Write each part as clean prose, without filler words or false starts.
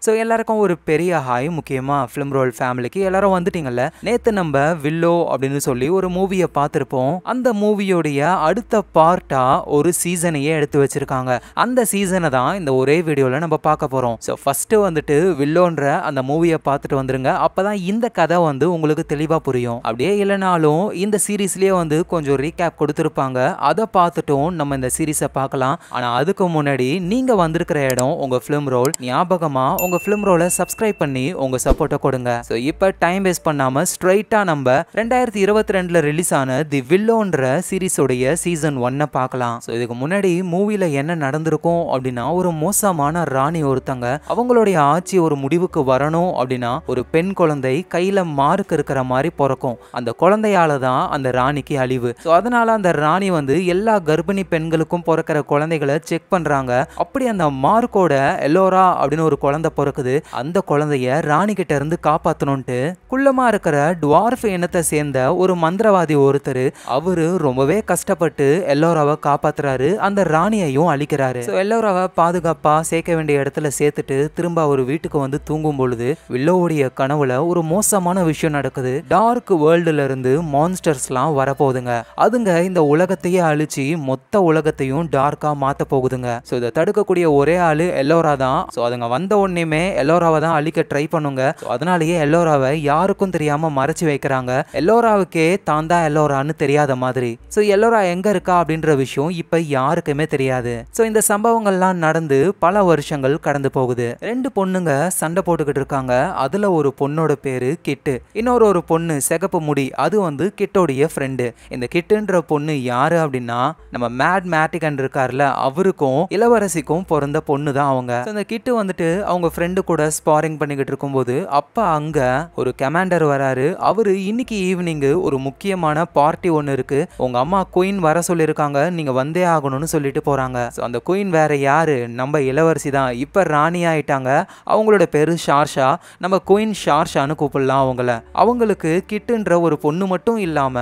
So எல்லாருக்கும் ஒரு பெரிய ஹாய். முக்கியமாக ஃபிலிம் ரோல் ஃபேமிலிக்கு எல்லாரும் வந்துட்டீங்கல்ல. நேற்று நம்ம வில்லோ அப்படின்னு சொல்லி ஒரு மூவியை பார்த்துருப்போம். அந்த மூவியோடைய அடுத்த பார்ட்டாக ஒரு சீசனையே எடுத்து வச்சிருக்காங்க. அந்த சீசனை தான் இந்த ஒரே வீடியோவில் நம்ம பார்க்க போகிறோம். ஸோ ஃபஸ்ட்டு வந்துட்டு வில்லோன்ற அந்த மூவியை பார்த்துட்டு வந்துருங்க. அப்போ தான் இந்த கதை வந்து உங்களுக்கு தெளிவாக புரியும். அப்படியே இல்லைனாலும் இந்த சீரீஸ்லேயே வந்து கொஞ்சம் ரீகேப் கொடுத்துருப்பாங்க. அதை பார்த்துட்டும் நம்ம இந்த சீரீஸை பார்க்கலாம். ஆனால் அதுக்கு முன்னாடி நீங்கள் வந்திருக்கிற இடம் உங்கள் ஃபிலிம் ரோல். ஞாபகமாக உங்க ஃபிலிம் ரோலை சப்ஸ்கிரைப் பண்ணி உங்க சப்போர்ட்டை கொடுங்க. ஸோ இப்போ டைம் வேஸ்ட் பண்ணாம ஸ்ட்ரைட்டா நம்ம 2022 ரிலீஸ் ஆன தி வில்லோன்ற சீரீஸோடைய சீசன் 1 பார்க்கலாம். ஸோ இதுக்கு முன்னாடி மூவில என்ன நடந்திருக்கும் அப்படின்னா, ஒரு மோசமான ராணி ஒருத்தங்க அவங்களுடைய ஆட்சி ஒரு முடிவுக்கு வரணும் அப்படின்னா ஒரு பெண் குழந்தை கையில மார்க் இருக்கிற மாதிரி பிறக்கும். அந்த குழந்தையால தான் அந்த ராணிக்கு அழிவு. ஸோ அதனால அந்த ராணி வந்து எல்லா கர்ப்பிணி பெண்களுக்கும் பிறக்கிற குழந்தைகளை செக் பண்றாங்க. அப்படி அந்த மார்க்கோட எல்லோரா அப்படின்னு ஒரு குழந்தை பிறக்குது. அந்த குழந்தைய ராணி கிட்ட இருந்து காப்பாத்தணும்ட்டு குள்ளமா இருக்கிற டுவார்ஃப் இனத்தை சேர்ந்த ஒரு மந்திரவாதி ஒருத்தர் அவரு ரொம்பவே கஷ்டப்பட்டு எல்லோராவை காப்பாத்துறாரு. அந்த ராணியையும் அழிக்கிறாரு. எல்லோராவை பாதுகாப்பா சேர்க்க வேண்டிய இடத்துல சேர்த்துட்டு திரும்ப அவர் வீட்டுக்கு வந்து தூங்கும் பொழுது வில்லோவுடைய கனவுல ஒரு மோசமான விஷயம் நடக்குது. டார்க் வேர்ல்டுல இருந்து மான்ஸ்டர்ஸ்லாம் வரப்போகுதுங்க. அதுங்க இந்த உலகத்தையே அழிச்சு மொத்த உலகத்தையும் டார்க்கா மாத்த போகுதுங்க. ஸோ இதை தடுக்கக்கூடிய ஒரே ஆளு எல்லோரா தான். ஸோ அதுங்க வந்த உடனேயுமே எல்லோராவை தான் அழிக்க ட்ரை பண்ணுங்க. அதனாலேயே எல்லோராவை யாருக்கும் தெரியாம மறைச்சு வைக்கிறாங்க. எல்லோராவுக்கே தான் தான் எல்லோரான்னு தெரியாத மாதிரி. ஸோ எல்லோரா எங்க இருக்கா அப்படின்ற விஷயம் இப்ப யாருக்குமே தெரியாது. ஸோ இந்த சம்பவங்கள்லாம் நடந்து பல வருஷங்கள் கடந்து போகுது. ரெண்டு பொண்ணுங்க சண்டை போட்டுக்கிட்டு இருக்காங்க. அதுல ஒரு பொண்ணோட பேரு கிட்டு, இன்னொரு ஒரு பொண்ணு சிகப்பு முடி, அது வந்து கிட்டோடைய ஃப்ரெண்டு. இந்த கிட்டுன்ற பொண்ணு யாரு அப்படின்னா நம்ம மேட் மேட்டிகன் இருக்கார்ல, அவருக்கும் இளவரசிக்கும் பிறந்த பொண்ணு தான் அவங்க. இந்த கிட்டு வந்துட்டு அவங்க ஃப்ரெண்டு கூட ஸ்பாரிங் பண்ணிக்கிட்டு இருக்கும்போது அப்ப அங்க ஒரு கமாண்டர் வராரு. அவரு இன்னைக்கு ஈவினிங் ஒரு முக்கியமான பார்ட்டி ஒன்னு இருக்கு, உங்க அம்மா குயின் வர சொல்லியிருக்காங்க, நீங்க வந்தே ஆகணும்னு சொல்லிட்டு போறாங்க. அந்த குயின் வேற யாரு, நம்ம இளவரசி தான். இப்ப ராணி ஆயிட்டாங்க. அவங்களோட பேரு ஷார்ஷா. நம்ம குயின் ஷார்ஷான்னு கூப்பிடலாம் அவங்கள. அவங்களுக்கு கிட்டுன்ற ஒரு பொண்ணு மட்டும் இல்லாம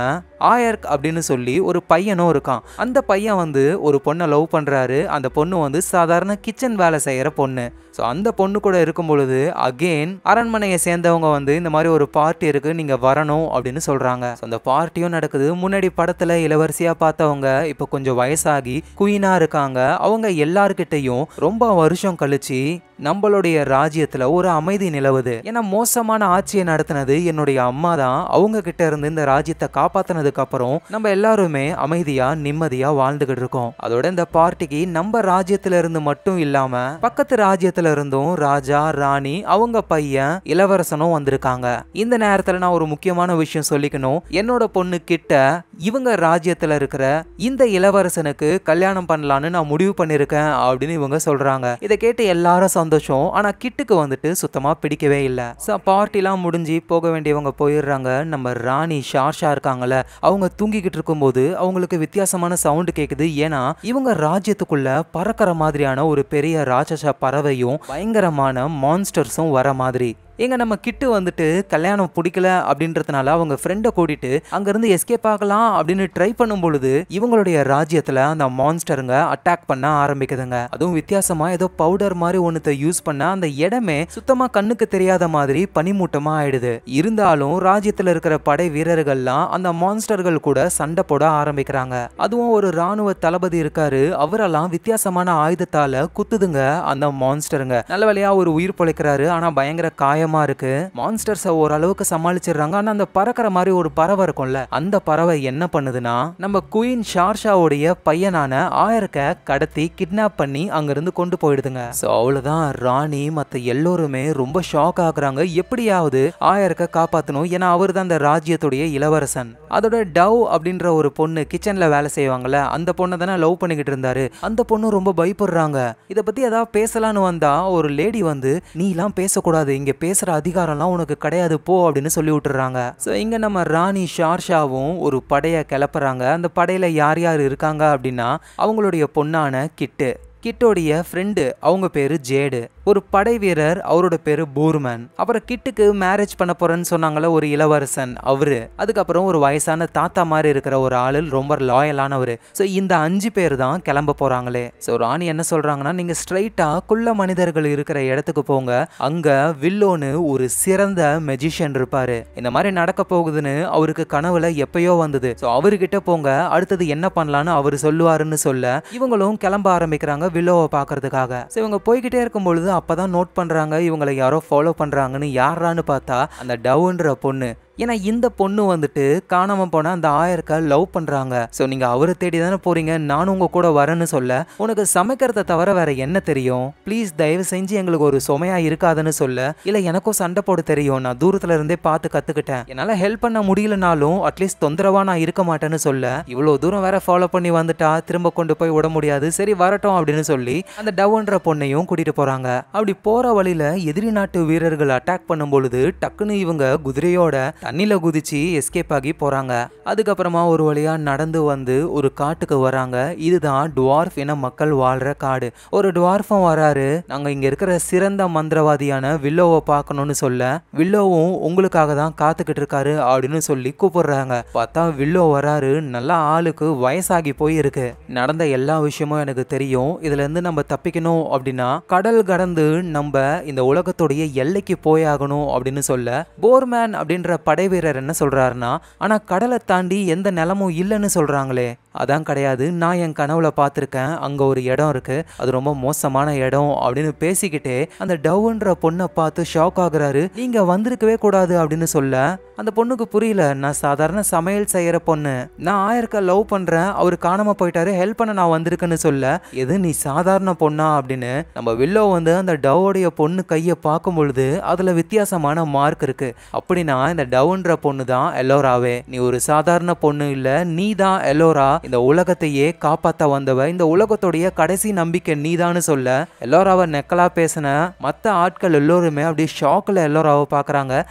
ஆயர்க் அப்படின்னு சொல்லி ஒரு பையனும் இருக்கான். அந்த பையன் வந்து ஒரு பொண்ணை லவ் பண்றாரு. அந்த பொண்ணு வந்து சாதாரண கிச்சன் வேலை செய்யற பொண்ணு. ஸோ அந்த பொண்ணு கூட இருக்கும் பொழுது அகெயின் அரண்மனையை சேர்ந்தவங்க வந்து இந்த மாதிரி ஒரு பார்ட்டி இருக்கு, நீங்க வரணும் அப்படின்னு சொல்றாங்க. அந்த பார்ட்டியும் நடக்குது. முன்னாடி படத்துல இளவரசியா பார்த்தவங்க இப்ப கொஞ்சம் வயசாகி குயினா இருக்காங்க. அவங்க எல்லார்கிட்டையும் ரொம்ப வருஷம் கழிச்சு நம்மளுடைய ராஜ்யத்துல ஒரு அமைதி நிலவுது. ஏன்னா மோசமான ஆட்சியை நடத்தினது என்னுடைய அம்மா தான். அவங்க கிட்ட இருந்து இந்த ராஜ்யத்தை காப்பாத்தினதுக்கு அப்புறம் நம்ம எல்லாருமே அமைதியா நிம்மதியா வாழ்ந்துகிட்டு இருக்கோம். அதோட இந்த பார்ட்டிக்கு நம்ம ராஜ்யத்துல இருந்து மட்டும் இல்லாம பக்கத்து ராஜ்யத்துல இருந்தும் ராஜா ராணி அவங்க பையன் இளவரசனும் வந்திருக்காங்க. இந்த நேரத்துல நான் ஒரு முக்கியமான விஷயம் சொல்லிக்கணும். என்னோட பொண்ணு கிட்ட இவங்க ராஜ்யத்துல இருக்கிற இந்த இளவரசனுக்கு கல்யாணம் பண்ணலான்னு நான் முடிவு பண்ணிருக்கேன் அப்படின்னு இவங்க சொல்றாங்க. இதை கேட்டு எல்லாரும் சந்தோஷம். ஆனா கிட்டுக்கு வந்துட்டு சுத்தமா பிடிக்கவே இல்லை. பார்ட்டிலாம் முடிஞ்சு போக வேண்டியவங்க போயிடுறாங்க. நம்ம ராணி ஷார்ஷா இருக்காங்கல்ல, அவங்க தூங்கிக்கிட்டு இருக்கும்போது அவங்களுக்கு வித்தியாசமான சவுண்டு கேக்குது. ஏன்னா இவங்க ராஜ்யத்துக்குள்ள பறக்கிற மாதிரியான ஒரு பெரிய ராட்சச பறவையும் பயங்கரமான மான்ஸ்டர்ஸும் வர மாதிரி. எங்க நம்ம கிட்டு வந்துட்டு கல்யாணம் பிடிக்கல அப்படின்றதுனால அவங்க ஃப்ரெண்டை கூட்டிட்டு அங்கிருந்து எஸ்கேப் ஆகலாம் அப்படின்னு ட்ரை பண்ணும் பொழுது இவங்களுடைய ராஜ்யத்துல அந்த மான்ஸ்டருங்க அட்டாக் பண்ண ஆரம்பிக்குதுங்க. அதுவும் வித்தியாசமா ஏதோ பவுடர் மாதிரி ஒன்னத்தை யூஸ் பண்ண அந்த இடமே சுத்தமா கண்ணுக்கு தெரியாத மாதிரி பனிமூட்டமா ஆயிடுது. இருந்தாலும் ராஜ்யத்துல இருக்கிற படை வீரர்கள்லாம் அந்த மான்ஸ்டர்கள் கூட சண்டை போட ஆரம்பிக்கிறாங்க. அதுவும் ஒரு ராணுவ தளபதி இருக்காரு. அவரெல்லாம் வித்தியாசமான ஆயுதத்தால குத்துதுங்க அந்த மான்ஸ்டருங்க. நல்ல வேளையா ஒரு உயிர் பொழைக்கிறாரு. ஆனா பயங்கர காயமா இருக்கு. மான்ஸ்டர்ஸ் ஓரளவுக்கு சமாளிச்சிடுறாங்க. ஆனா அந்த பறக்கிற மாதிரி ஒரு பறவை இருக்கும்ல, அந்த பறவை என்ன பண்ணுதுன்னா நம்ம குயின் ஷார்ஷாவுடைய பையனான ஆயர்க்க கடத்தி கிட்னாப் பண்ணி அங்கிருந்து கொண்டு போயிடுதுங்க. சோ அவ்வளவுதான். ராணி மத்த எல்லோருமே ரொம்ப ஷாக் ஆகுறாங்க. எப்படியாவது ஆயர்க்க காப்பாத்தணும். ஏன்னா அவர் தான் அந்த ராஜ்யத்துடைய இளவரசன். அதோட டவ் அப்படின்ற ஒரு பொண்ணு கிச்சன்ல வேலை செய்வாங்கல்ல, அந்த பொண்ணை தானே லவ் பண்ணிக்கிட்டு இருந்தாரு. அந்த பொண்ணு ரொம்ப பயப்படுறாங்க. இதை பத்தி ஏதாவது பேசலான்னு வந்தா ஒரு லேடி வந்து நீ எல்லாம் பேசக்கூடாது, இங்க பேசுற அதிகாரம்லாம் உனக்கு கிடையாது போ அப்படின்னு சொல்லி விட்டுறாங்க. ஸோ இங்க நம்ம ராணி ஷார்ஷாவும் ஒரு படையை கிளப்புறாங்க. அந்த படையில யார் யார் இருக்காங்க அப்படின்னா அவங்களுடைய பொண்ணான கிட்டு, கிட்டோடைய ஃப்ரெண்டு அவங்க பேரு ஜேடு, ஒரு படை வீரர் அவரோட பேரு போர்மேன், அப்புறம் கிட்டுக்கு மேரேஜ் பண்ண போறேன்னு சொன்னாங்களே ஒரு இளவரசன் அவரு, அதுக்கப்புறம் ஒரு வயசான தாத்தா மாதிரி இருக்கிற ஒரு ஆளு ரொம்ப லாயலானவரு. ஸோ இந்த 5 பேர் தான் கிளம்ப போறாங்களே. ஸோ ராணி என்ன சொல்றாங்கன்னா, நீங்க ஸ்ட்ரைட்டா குள்ள மனிதர்கள் இருக்கிற இடத்துக்கு போங்க, அங்க வில்லோன்னு ஒரு சிறந்த மெஜிஷியன் இருப்பாரு, இந்த மாதிரி நடக்க போகுதுன்னு அவருக்கு கனவுல எப்பயோ வந்தது, ஸோ அவர்கிட்ட போங்க, அடுத்தது என்ன பண்ணலான்னு அவரு சொல்லுவாருன்னு சொல்ல இவங்களும் கிளம்ப ஆரம்பிக்கிறாங்க வில்லோவை பாக்குறதுக்காக. ஸோ இவங்க போய்கிட்டே இருக்கும் பொழுது அப்பதான் நோட் பண்றாங்க இவங்களை யாரோ ஃபாலோ பண்றாங்கன்னு. யாரான்னு பார்த்தா அந்த டவ்ன்ற பொண்ணு. ஏன்னா இந்த பொண்ணு வந்துட்டு காணாம போன அந்த ஆயர்க்க லவ் பண்றாங்க. ஸோ நீங்க அவரை தேடி தானே போறீங்க, நானும் உங்க கூட வரேன்னு சொல்ல, உனக்கு சமைக்கிறத தவிர வேற என்ன தெரியும், ப்ளீஸ் தயவு செஞ்சு எங்களுக்கு ஒரு சுமையா இருக்காதுன்னு சொல்ல, இல்ல எனக்கும் சண்டை போட தெரியும், நான் தூரத்துல இருந்தே பார்த்து கத்துக்கிட்டேன், என்னால ஹெல்ப் பண்ண முடியலனாலும் அட்லீஸ்ட் தொந்தரவா நான் இருக்க மாட்டேன்னு சொல்ல, இவ்வளவு தூரம் வேற ஃபாலோ பண்ணி வந்துட்டா திரும்ப கொண்டு போய் விட முடியாது, சரி வரட்டும் அப்படின்னு சொல்லி அந்த டவ்ன்ற பொண்ணையும் கூட்டிட்டு போறாங்க. அப்படி போற வழியில எதிரி நாட்டு வீரர்கள் அட்டாக் பண்ணும் பொழுது டக்குன்னு இவங்க குதிரையோட தண்ணில குதிச்சு எஸ்கேப் ஆகி போறாங்க. அதுக்கப்புறமா ஒரு வழியா நடந்து வந்து ஒரு காட்டுக்கு வராங்க. இதுதான் டுவார்ஃப் என மக்கள் வாழ்ற காடு. ஒரு டுவார்ஃபும் வராரு, நாங்க இங்க இருக்கிற சிறந்த மந்திரவாதியான வில்லோவை பார்க்கணும்னு சொல்ல, வில்லோவும் உங்களுக்காக தான் காத்துக்கிட்டு இருக்காரு அப்படின்னு சொல்லி கூப்பிடுறாங்க. பார்த்தா வில்லோ வராரு, நல்லா ஆளுக்கு வயசாகி போயிருக்கு, நடந்த எல்லா விஷயமும் எனக்கு தெரியும், இதுல இருந்து நம்ம தப்பிக்கணும் அப்படின்னா கடல் கடந்து நம்ம இந்த உலகத்துடைய எல்லைக்கு போயாகணும் அப்படின்னு சொல்ல, போர்மேன் அப்படின்ற படை வீரர் என்ன சொல்றாருன்னா, ஆனா கடலை தாண்டி எந்த நிலமும் இல்லைன்னு சொல்றாங்களே. அதான் கிடையாது, நான் என் கனவுல பார்த்திருக்கேன், அங்க ஒரு இடம் இருக்கு, அது ரொம்ப மோசமான இடம் அப்படின்னு பேசிக்கிட்டே அந்த டவ்ன்ற பொண்ணை பார்த்து ஷாக் ஆகுறாரு. நீங்க வந்திருக்கவே கூடாது அப்படின்னு சொல்ல, அந்த பொண்ணுக்கு புரியல, நான் சாதாரண சமையல் செய்யற பொண்ணு, நான் ஆயர்க்க லவ் பண்றேன், அவரு காணாம போயிட்டாரு, ஹெல்ப் பண்ண நான் வந்திருக்கேன்னு சொல்ல, எது நீ சாதாரண பொண்ணா அப்படின்னு நம்ம வில்லோ வந்து அந்த டவ்வுடைய பொண்ணு கையை பார்க்கும் பொழுது அதுல வித்தியாசமான மார்க் இருக்கு. அப்படின்னா இந்த டவ்ன்ற பொண்ணு தான் எல்லோராவே, நீ ஒரு சாதாரண பொண்ணு இல்ல, நீ தான் எல்லோரா, இந்த உலகத்தையே காப்பாத்த வந்தவ, இந்த உலகத்துடைய கடைசி நம்பிக்கை நீதான்னு சொல்ல, எல்லோராவை நெக்கலா பேசின மற்ற ஆட்கள் எல்லோருமே அப்படி ஷாக்ல எல்லோராவை பாக்குறாங்க.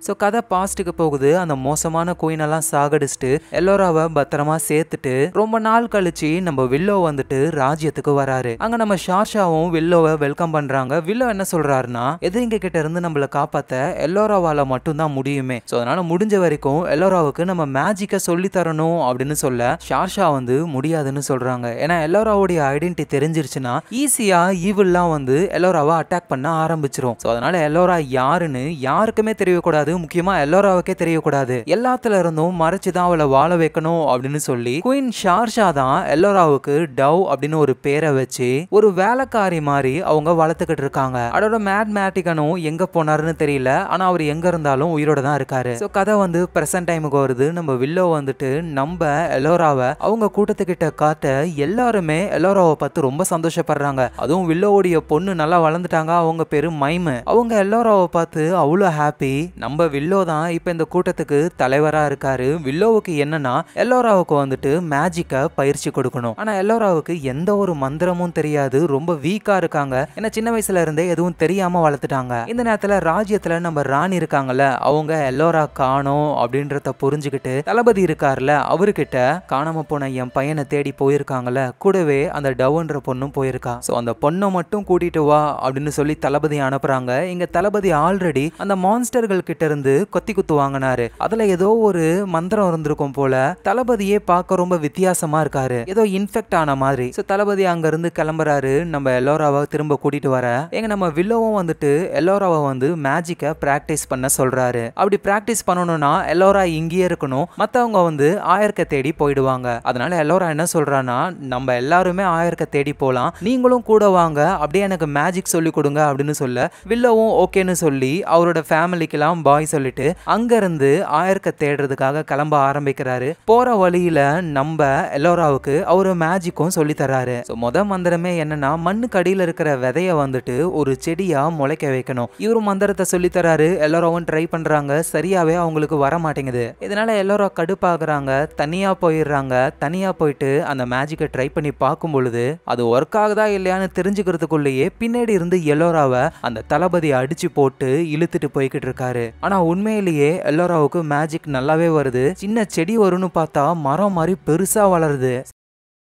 ஸோ கதை பாஸ்ட்டுக்கு போகுது. அந்த மோசமான குயினெல்லாம் சாகடிச்சுட்டு எல்லோராவை பத்திரமா சேர்த்துட்டு ரொம்ப நாள் கழிச்சு நம்ம வில்லோ வந்துட்டு ராஜ்யத்துக்கு வராரு. அங்க நம்ம ஷார்ஷாவும் வில்லோவை வெல்கம் பண்றாங்க. வில்லோ என்ன சொல்றாருன்னா, எதிரிங்க கிட்ட இருந்து நம்மளை காப்பாத்த எல்லோராவால மட்டும்தான் முடியுமே, ஸோ அதனால முடிஞ்ச வரைக்கும் எல்லோராவுக்கு நம்ம மேஜிக்கை சொல்லி தரணும் அப்படின்னு சொல்ல, ஷார்ஷா வந்து முடியாதுன்னு சொல்றாங்க. ஏன்னா எல்லோராவுடைய ஐடென்டிட்டி தெரிஞ்சிருச்சுன்னா ஈஸியா ஈவில்லாம் வந்து எல்லோராவை அட்டாக் பண்ண ஆரம்பிச்சிரும். ஸோ அதனால எல்லோரா யாருன்னு யாருக்குமே தெரியக்கூடாது, முக்கியமா எல்லோராவுக்கே தெரியக்கூடாது, எல்லாத்துல இருந்தும் மறைச்சுதான் அவளை வாழ வைக்கணும் அப்படின்னு சொல்லி குயின் ஷார்ஷா தான் எல்லோராவுக்கு டவ் அப்படின்னு ஒரு பேரை வச்சு ஒரு வேலைக்காரி மாதிரி அவங்க வளர்த்துக்கிட்டு இருக்காங்க. அதோட மேட்டிகனும் எங்க போனாருன்னு தெரியல, ஆனா அவர் எங்க இருந்தாலும் உயிரோட தான் இருக்காரு. ஸோ கதை வந்து பிரசன்ட் டைமுக்கு வருது. நம்ம வில்லோ வந்துட்டு நம்ம எல்லோராவை அவங்க கூட்டத்துக்கிட்ட காட்ட எல்லாருமே எல்லோராவை பார்த்து ரொம்ப சந்தோஷப்படுறாங்க. அதுவும் வில்லோவுடைய பொண்ணு நல்லா வளர்ந்துட்டாங்க, அவங்க பேரு மைமு, அவங்க எல்லோராவை பார்த்து அவ்வளோ ஹாப்பி. நம்ம வில்லோ தான் இப்ப இந்த கூட்டத்துக்கு தலைவரா இருக்காரு. வில்லோவுக்கு என்னன்னா எல்லோராவுக்கு வந்துட்டு மேஜிக்கை பயிற்சி கொடுக்கணும். ஆனா எல்லோராவுக்கு எந்த ஒரு மந்திரமும் தெரியாது, ரொம்ப வீக்கா இருக்காங்க. ஏன்னா சின்ன வயசுல இருந்தே எதுவும் தெரியாம வளர்த்துட்டாங்க. இந்த நேரத்துல ராஜ்யத்துல நம்ம ராணி இருக்காங்கல்ல, அவங்க எல்லோரா காணோம் அப்படின்றத புரிஞ்சுக்கிட்டு தளபதி இருக்காருல, அவர்கிட்ட காணாம போன என் பையனை தேடி போயிருக்காங்கல்ல, கூடவே அந்த டவ்ன்ற பொண்ணும் போயிருக்கா, ஸோ அந்த பொண்ணை மட்டும் கூட்டிட்டு வா அப்படின்னு சொல்லி தளபதி அனுப்புறாங்க. இங்க தளபதி ஆல்ரெடி அந்த மான்ஸ்டர்கள் கிட்ட இருந்து கொத்தி குத்து வாங்கினாரு. அதுல ஏதோ ஒரு மந்திரம் இருந்திருக்கும் போல. தளபதியே பார்க்க ரொம்ப வித்தியாசமா இருக்காரு, ஏதோ இன்ஃபெக்ட் ஆன மாதிரி. சோ தளபதி அங்க இருந்து கிளம்புறாரு, நம்ம எல்லோராவை திரும்ப கூட்டிட்டு வர. எங்க நம்ம வில்லோவும் வந்துட்டு எல்லோராவை வந்து மேஜிக்கை பிராக்டிஸ் பண்ண சொல்றாரு. அப்படி பிராக்டிஸ் பண்ணணும்னா எல்லோரா இங்கேயே இருக்கணும், மத்தவங்க வந்து ஆயர்க்க தேடி போயிடுவாங்க. அதனால எல்லோரா என்ன சொல்றான்னா, நம்ம எல்லாருமே ஆயர்க்க தேடி போலாம், நீங்களும் கூட வாங்க, அப்படியே எனக்கு மேஜிக் சொல்லி கொடுங்க அப்படின்னு சொல்ல, வில்லோவும் ஓகேன்னு சொல்லி அவரோட ஃபேமிலிக்கெல்லாம் பாய் சொல்லிட்டு அங்க இருந்து ஆயர்க்க தேடுறதுக்காக கிளம்ப ஆரம்பிக்கிறாரு. போற வழியில நம்ம எல்லோராவுக்கு அவரு மேஜிக்கும் சொல்லி தராரு. முத மந்திரமே என்னன்னா, மண்ணுக்கு அடியில இருக்கிற விதைய வந்துட்டு ஒரு செடியா முளைக்க வைக்கணும். இவரு மந்திரத்தை சொல்லி தராரு. எல்லோராவும் ட்ரை பண்றாங்க, சரியாவே அவங்களுக்கு வர மாட்டேங்குது. இதனால எல்லோரா கடுப்பாக்குறாங்க, தனியா போயிடுறாங்க. தனியா போயிட்டு அந்த மேஜிக்கை ட்ரை பண்ணி பார்க்கும் பொழுது அது ஒர்க் ஆகுதா இல்லையான்னு தெரிஞ்சுக்கிறதுக்குள்ளேயே பின்னாடி இருந்து எல்லோராவை அந்த தளபதி அடிச்சு போட்டு இழுத்துட்டு போய்கிட்டு இருக்காரு. ஆனா உண்மையிலேயே எல்லோராவுக்கு மேஜிக் நல்லாவே வருது. சின்ன செடி வரும்னு பார்த்தா மரம் மாதிரி பெருசா வளருது.